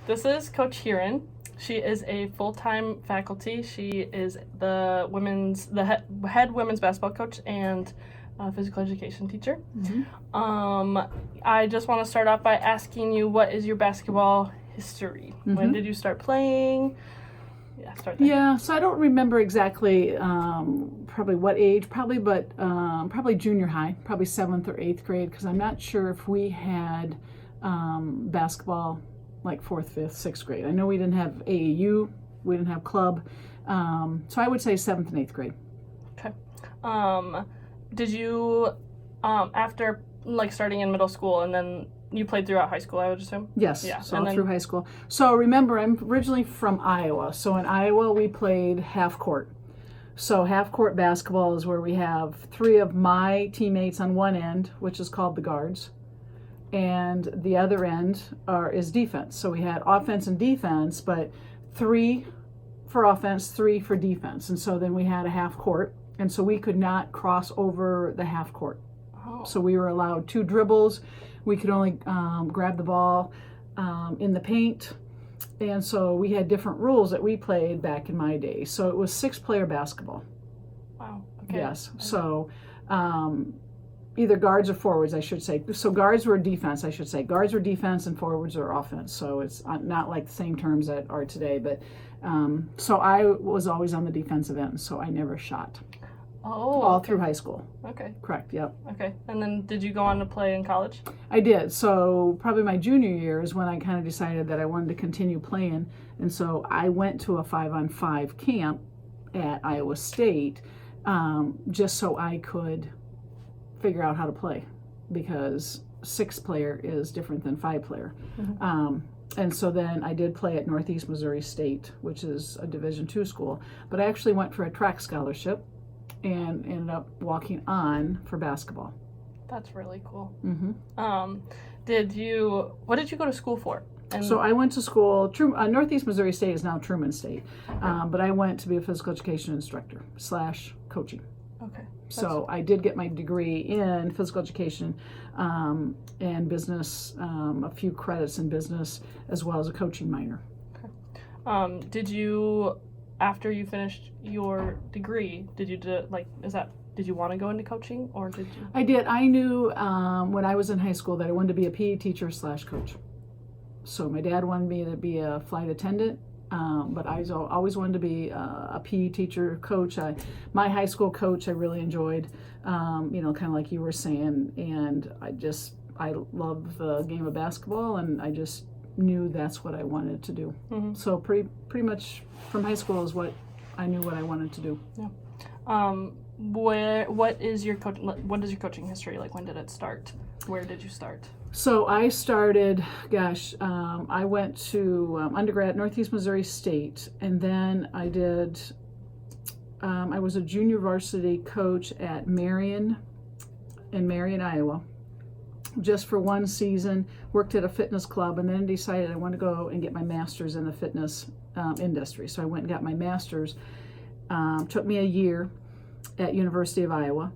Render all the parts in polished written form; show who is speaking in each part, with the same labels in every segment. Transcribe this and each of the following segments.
Speaker 1: This is Coach Heeren. She is a full-time faculty. She is the head women's basketball coach and physical education teacher. I just want to start off by asking you, what is your basketball history? When did you start playing? Yeah, start there.
Speaker 2: Yeah, so I don't remember exactly probably what age, probably junior high, probably 7th or 8th grade, because I'm not sure if we had basketball like 4th, 5th, 6th grade. I know we didn't have AAU, we didn't have club, so I would say 7th and 8th grade.
Speaker 1: Okay. Did you, after like starting in middle school, and then you played throughout high school, I would assume?
Speaker 2: Yes,
Speaker 1: Yeah.
Speaker 2: so through high school. So remember, I'm originally from Iowa. So in Iowa, we played half court. So half court basketball is where we have 3 of my teammates on one end, which is called the guards, and the other end is defense. So we had offense and defense, but 3 for offense, 3 for defense. And so then we had a half court, and so we could not cross over the half court. So we were allowed 2 dribbles. We could only grab the ball in the paint. And so we had different rules that we played back in my day. So it was 6-player basketball.
Speaker 1: Wow. Okay.
Speaker 2: Yes. So either guards or forwards, I should say. So guards were defense, I should say. Guards were defense and forwards are offense. So it's not like the same terms that are today. But so I was always on the defensive end, so I never shot.
Speaker 1: Oh.
Speaker 2: All through high school.
Speaker 1: Okay.
Speaker 2: Correct, yep.
Speaker 1: Okay. And then did you go on to play in college?
Speaker 2: I did. So probably my junior year is when I kind of decided that I wanted to continue playing. And so I went to a 5-on-5 camp at Iowa State just so I could figure out how to play, because 6-player is different than 5-player. And so then I did play at Northeast Missouri State, which is a Division II school. But I actually went for a track scholarship and ended up walking on for basketball.
Speaker 1: That's really cool. What did you go to school for?
Speaker 2: So I went to school, Northeast Missouri State is now Truman State, but I went to be a physical education instructor / coaching.
Speaker 1: Okay.
Speaker 2: So I did get my degree in physical education and business, a few credits in business, as well as a coaching minor.
Speaker 1: Okay. Did you, after you finished your degree, did you want to go into coaching, or did you?
Speaker 2: I did. I knew when I was in high school that I wanted to be a PE teacher / coach. So my dad wanted me to be a flight attendant, but I always wanted to be a PE teacher, coach. My high school coach I really enjoyed, kind of like you were saying, and I love the game of basketball, and I just knew that's what I wanted to do. So pretty much from high school is what I knew what I wanted to do.
Speaker 1: Yeah. What is your coaching history like? When did it start? Where did you start?
Speaker 2: So I started, I went to undergrad at Northeast Missouri State, and then I did, I was a junior varsity coach at Marion, Iowa, just for 1 season, worked at a fitness club, and then decided I wanted to go and get my master's in the fitness industry. So I went and got my master's. Took me a year at University of Iowa.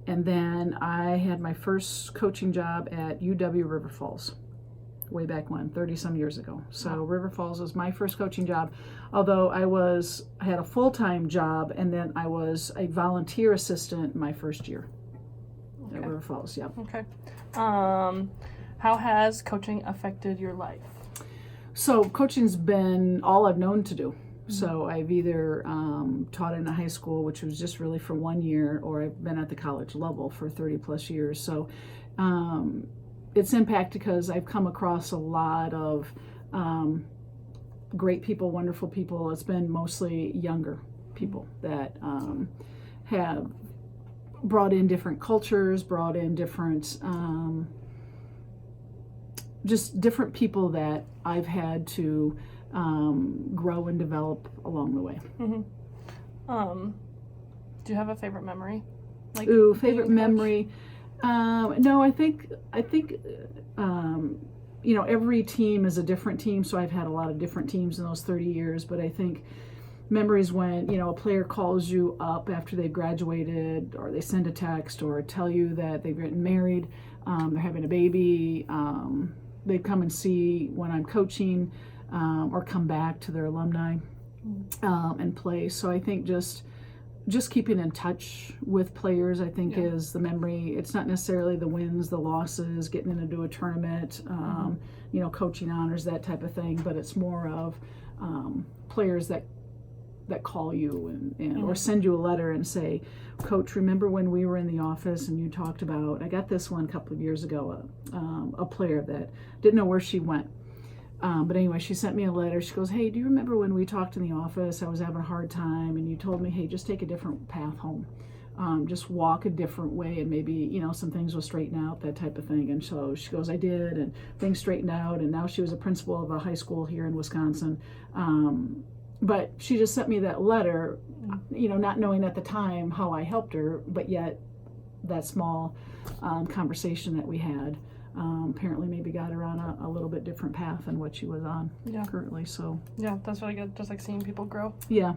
Speaker 2: And then I had my first coaching job at UW River Falls, way back when, 30-some years ago. So River Falls was my first coaching job, although I had a full-time job, and then I was a volunteer assistant my first year at River Falls, yep.
Speaker 1: Okay. How has coaching affected your life?
Speaker 2: So coaching's been all I've known to do. So I've either taught in a high school, which was just really for 1 year, or I've been at the college level for 30+ years. So it's impacted because I've come across a lot of great people, wonderful people. It's been mostly younger people that have brought in different cultures, brought in different, just different people that I've had to grow and develop along the way.
Speaker 1: Do you have a favorite memory?
Speaker 2: Favorite memory? No, I think every team is a different team, so I've had a lot of different teams in those 30 years, but I think memories when, a player calls you up after they've graduated, or they send a text or tell you that they've gotten married, they're having a baby, they come and see when I'm coaching. or come back to their alumni and play. So I think just keeping in touch with players, I think, is the memory. It's not necessarily the wins, the losses, getting into a tournament, coaching honors, that type of thing, but it's more of players that call you and or send you a letter and say, Coach, remember when we were in the office and you talked about, I got this one a couple of years ago, a player that didn't know where she went. But anyway, she sent me a letter. She goes, hey, do you remember when we talked in the office? I was having a hard time and you told me, hey, just take a different path home. Just walk a different way and maybe, some things will straighten out, that type of thing. And so she goes, I did, and things straightened out. And now she was a principal of a high school here in Wisconsin. But she just sent me that letter, not knowing at the time how I helped her, but yet that small conversation that we had apparently maybe got her on a little bit different path than what she was on currently. So
Speaker 1: yeah, that's really good. Just like seeing people grow.
Speaker 2: Yeah.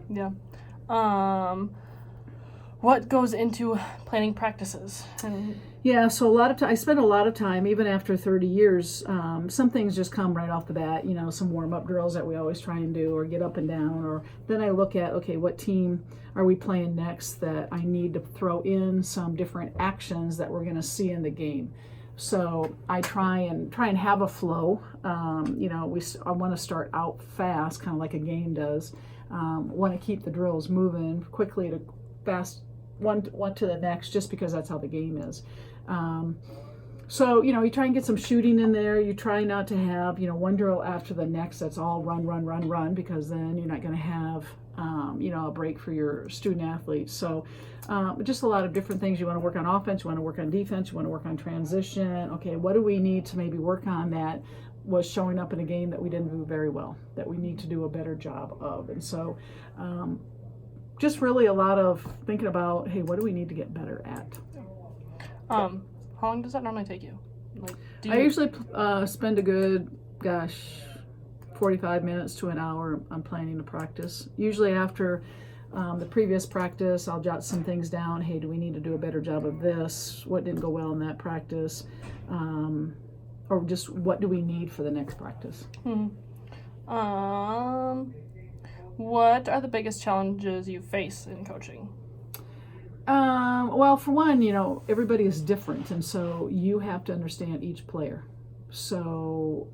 Speaker 1: What goes into planning practices?
Speaker 2: So I spend a lot of time, even after 30 years, some things just come right off the bat, some warm-up drills that we always try and do, or get up and down, or then I look at, okay, what team are we playing next that I need to throw in some different actions that we're going to see in the game. So I try and have a flow. I want to start out fast, kind of like a game does. Want to keep the drills moving quickly to fast one to the next, just because that's how the game is. So you try and get some shooting in there. You try not to have one drill after the next that's all run, because then you're not going to have a break for your student athletes. So just a lot of different things. You want to work on offense, you want to work on defense, you want to work on transition. Okay, what do we need to maybe work on that was showing up in a game that we didn't do very well, that we need to do a better job of? And so just really a lot of thinking about, hey, what do we need to get better at?
Speaker 1: How long does that normally take you?
Speaker 2: I usually spend a good, 45 minutes to an hour on planning the practice. Usually after the previous practice, I'll jot some things down. Hey, do we need to do a better job of this? What didn't go well in that practice? Or just what do we need for the next practice?
Speaker 1: What are the biggest challenges you face in coaching?
Speaker 2: Well, for one, everybody is different, and so you have to understand each player. So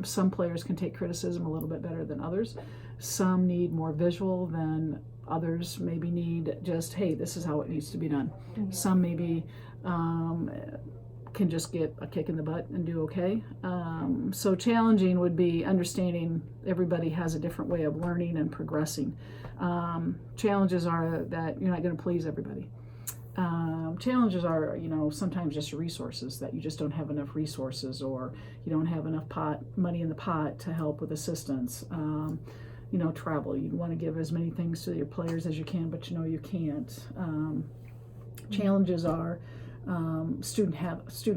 Speaker 2: some players can take criticism a little bit better than others. Some need more visual than others. Maybe need just, hey, this is how it needs to be done. Some maybe can just get a kick in the butt and do okay. So challenging would be understanding everybody has a different way of learning and progressing. Challenges are that you're not going to please everybody. Challenges are, sometimes just resources, that you just don't have enough resources, or you don't have enough money in the pot to help with assistance. Travel. You want to give as many things to your players as you can, but you can't. Challenges are student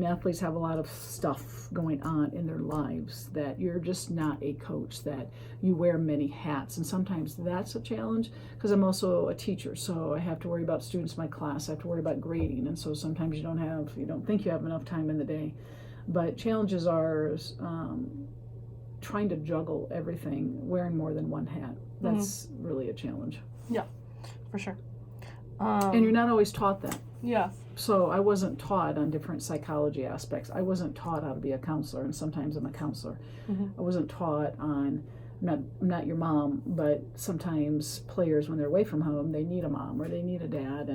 Speaker 2: athletes have a lot of stuff going on in their lives, that you're just not a coach, that you wear many hats, and sometimes that's a challenge, because I'm also a teacher, so I have to worry about students in my class, I have to worry about grading, and so sometimes you don't think you have enough time in the day. But challenges are trying to juggle everything, wearing more than one hat. That's really a challenge.
Speaker 1: Yeah, for sure.
Speaker 2: And you're not always taught that.
Speaker 1: Yeah.
Speaker 2: So I wasn't taught on different psychology aspects. I wasn't taught how to be a counselor, and sometimes I'm a counselor. I wasn't taught on, I'm not your mom, but sometimes players, when they're away from home, they need a mom or they need a dad,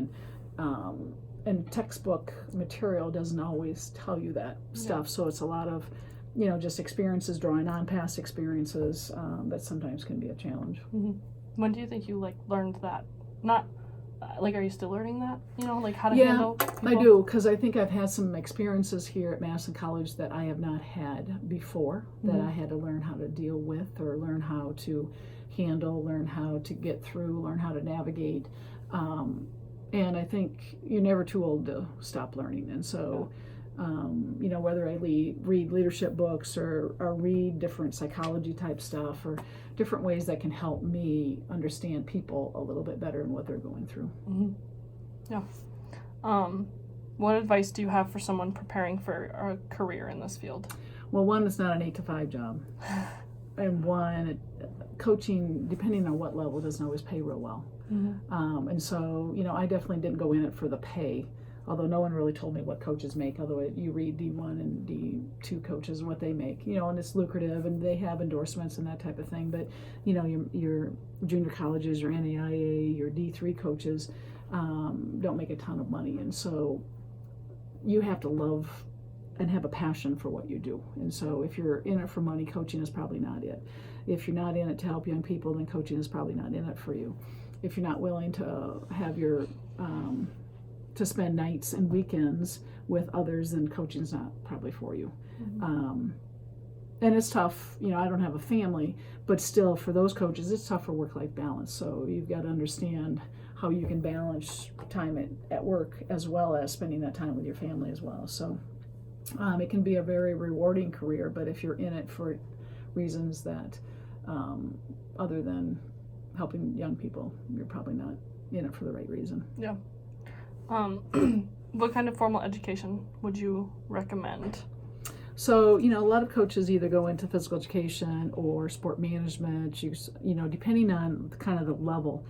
Speaker 2: and textbook material doesn't always tell you that stuff. So it's a lot of, just experiences, drawing on past experiences, that sometimes can be a challenge.
Speaker 1: When do you think you learned that? Are you still learning that? How to handle people?
Speaker 2: I do, because I think I've had some experiences here at Madison College that I have not had before, that I had to learn how to deal with, or learn how to handle, learn how to get through, learn how to navigate. And I think you're never too old to stop learning. And so, whether I read leadership books or read different psychology type stuff, or different ways that can help me understand people a little bit better and what they're going through.
Speaker 1: Yeah. What advice do you have for someone preparing for a career in this field?
Speaker 2: Well, one, it's not an 8-to-5 job. and one, coaching, depending on what level, doesn't always pay real well. And so, I definitely didn't go in it for the pay, although no one really told me what coaches make, although you read D1 and D2 coaches and what they make, and it's lucrative and they have endorsements and that type of thing. But, your junior colleges, your NAIA, your D3 coaches don't make a ton of money. And so you have to love and have a passion for what you do. And so if you're in it for money, coaching is probably not it. If you're not in it to help young people, then coaching is probably not in it for you. If you're not willing to have your to spend nights and weekends with others, then coaching's not probably for you. And it's tough. I don't have a family, but still for those coaches, it's tough for work-life balance. So you've got to understand how you can balance time at work as well as spending that time with your family as well. So it can be a very rewarding career, but if you're in it for reasons that other than helping young people, you're probably not in it for the right reason.
Speaker 1: Yeah. What kind of formal education would you recommend?
Speaker 2: So, a lot of coaches either go into physical education or sport management, depending on kind of the level.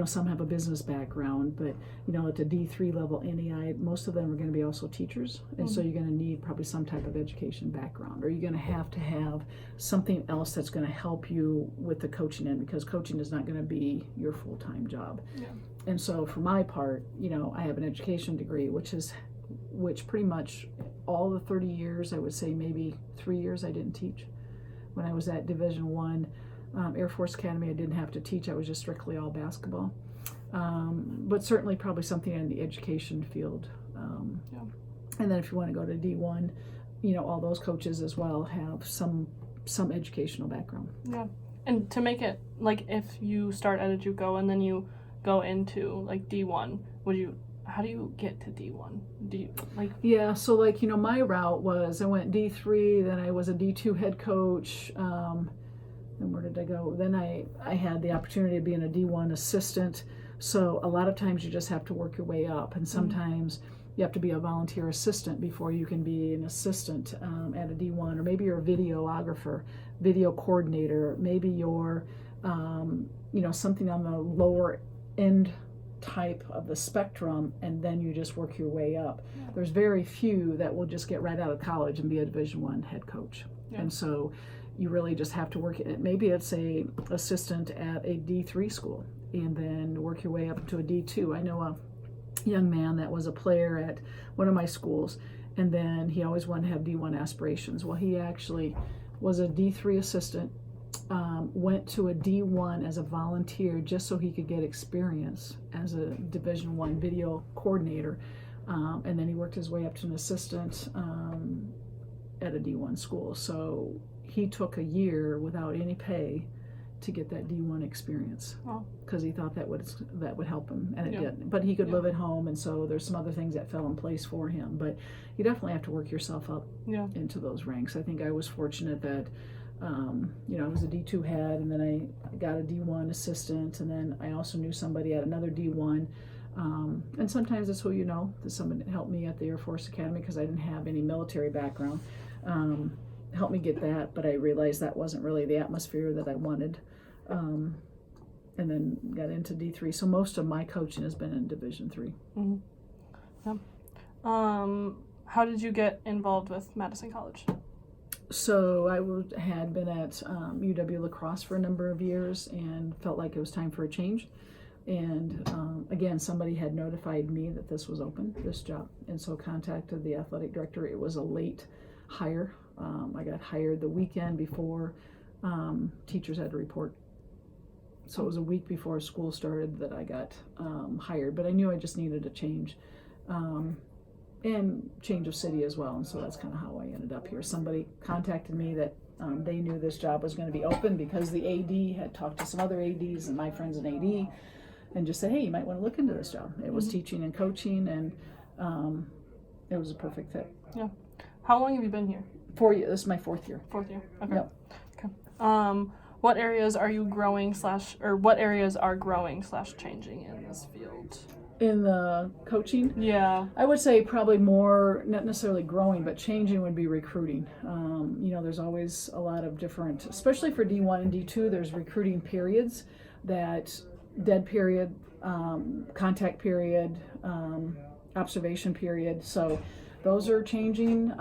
Speaker 2: Some have a business background, but, at the D3 level NEI, most of them are going to be also teachers. And so you're going to need probably some type of education background, or you're going to have something else that's going to help you with the coaching end, because coaching is not going to be your full-time job. Yeah. And so for my part, I have an education degree, which pretty much all the 30 years, I would say maybe 3 years I didn't teach. When I was at Division I, Air Force Academy, I didn't have to teach. I was just strictly all basketball. But certainly probably something in the education field. And then if you want to go to D1, all those coaches as well have some educational background. Yeah.
Speaker 1: And to make it, like, if you start at a JUCO and then you go into, like, D1, how do you get to D1?
Speaker 2: Yeah, so my route was, I went D3, then I was a D2 head coach. And where did I go? Then I had the opportunity of being a D1 assistant. So a lot of times you just have to work your way up, and sometimes you have to be a volunteer assistant before you can be an assistant at a D1, or maybe you're a videographer, video coordinator, maybe you're something on the lower end type of the spectrum, and then you just work your way up. Yeah. There's very few that will just get right out of college and be a Division I head coach. Yeah. And so you really just have to work it. Maybe it's a assistant at a D3 school, and then work your way up to a D2. I know a young man that was a player at one of my schools, and then he always wanted to have D1 aspirations. Well, he actually was a D3 assistant, went to a D1 as a volunteer just so he could get experience as a Division I video coordinator, and then he worked his way up to an assistant at a D1 school. So he took a year without any pay to get that D1 experience, because he thought that would help him, and it didn't. But he could live at home, and so there's some other things that fell in place for him. But you definitely have to work yourself up into those ranks. I think I was fortunate that I was a D2 head, and then I got a D1 assistant, and then I also knew somebody at another D1. And sometimes it's who you know. There's someone that helped me at the Air Force Academy because I didn't have any military background. Helped me get that, but I realized that wasn't really the atmosphere that I wanted. And then got into D3. So most of my coaching has been in Division III.
Speaker 1: Mm-hmm. Yeah. How did you get involved with Madison College?
Speaker 2: So I had been at UW La Crosse for a number of years and felt like it was time for a change. And again, somebody had notified me that this was open, this job, and so contacted the athletic director. It was a late hire. I got hired the weekend before teachers had to report. So it was a week before school started that I got hired, but I knew I just needed a change, and change of city as well, and so that's kind of how I ended up here. Somebody contacted me that they knew this job was going to be open because the AD had talked to some other ADs and my friends in AD, and just said, hey, you might want to look into this job. It was teaching and coaching, and it was a perfect fit. Yeah.
Speaker 1: How long have you been here?
Speaker 2: 4 years. This is my 4th year.
Speaker 1: 4th year. Okay.
Speaker 2: Yep.
Speaker 1: Okay. What areas are you growing / or what areas are growing / changing in this field?
Speaker 2: in the coaching.
Speaker 1: Yeah.
Speaker 2: I would say probably more, not necessarily growing, but changing would be recruiting. There's always a lot of different, especially for D1 and D2, there's recruiting periods, that dead period, contact period, observation period. So those are changing.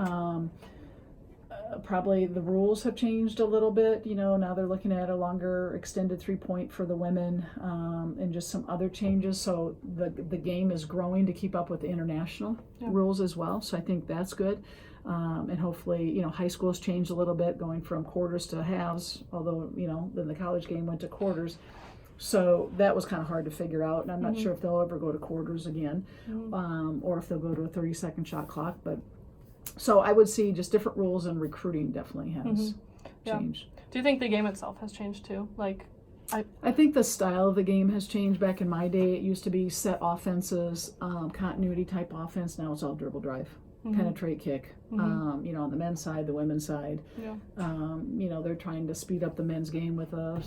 Speaker 2: Probably the rules have changed a little bit. Now they're looking at a longer extended 3-point for the women, and just some other changes. So the game is growing to keep up with the international rules as well. So I think that's good. And hopefully, high school's changed a little bit, going from quarters to halves, although, then the college game went to quarters. So that was kind of hard to figure out, and I'm not sure if they'll ever go to quarters again, or if they'll go to a 30-second shot clock. But so I would see just different rules, and recruiting definitely has changed.
Speaker 1: Do you think the game itself has changed too?
Speaker 2: I think the style of the game has changed. Back in my day, it used to be set offenses, continuity type offense. Now it's all dribble drive, penetrate, kick. On the men's side, the women's side. Yeah. They're trying to speed up the men's game with a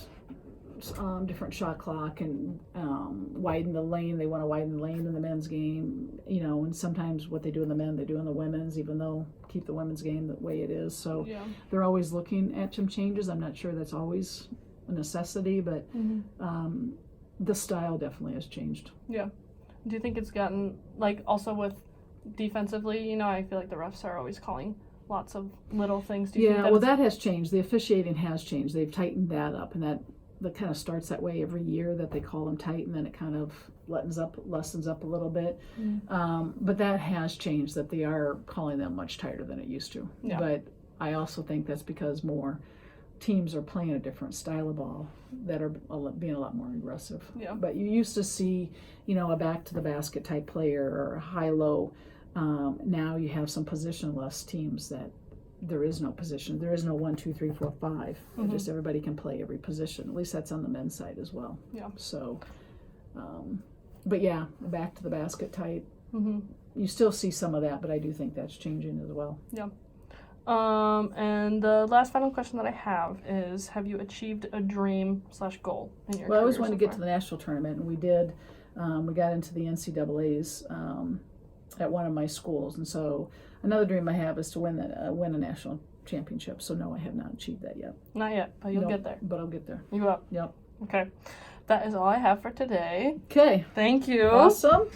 Speaker 2: different shot clock, and widen the lane. They want to widen the lane in the men's game, and sometimes what they do in the men, they do in the women's, even though keep the women's game the way it is. So they're always looking at some changes. I'm not sure that's always a necessity, but the style definitely has changed.
Speaker 1: Yeah. Do you think it's gotten, also with defensively, I feel like the refs are always calling lots of little things. Do you think
Speaker 2: that has changed. The officiating has changed. They've tightened that up, and that kind of starts that way every year, that they call them tight, and then it kind of lessens up a little bit. But that has changed, that they are calling them much tighter than it used to. Yeah. But I also think that's because more teams are playing a different style of ball, that are being a lot more aggressive. Yeah. But you used to see, a back to the basket type player, or a high-low. Now you have some positionless teams that there is no position. There is no 1, 2, 3, 4, 5. Just everybody can play every position. At least that's on the men's side as well. Yeah. So, but yeah, back to the basket type. You still see some of that, but I do think that's changing as well. Yeah.
Speaker 1: And the last final question that I have is: have you achieved a dream/goal in your career?
Speaker 2: Well, I always wanted to get to the national tournament, and we did. We got into the NCAA's at one of my schools, and so another dream I have is to win a national championship. So no, I have not achieved that yet.
Speaker 1: Not yet, but you'll get there.
Speaker 2: But I'll get there.
Speaker 1: You will.
Speaker 2: Yep.
Speaker 1: Okay. That is all I have for today.
Speaker 2: Okay.
Speaker 1: Thank you.
Speaker 2: Awesome.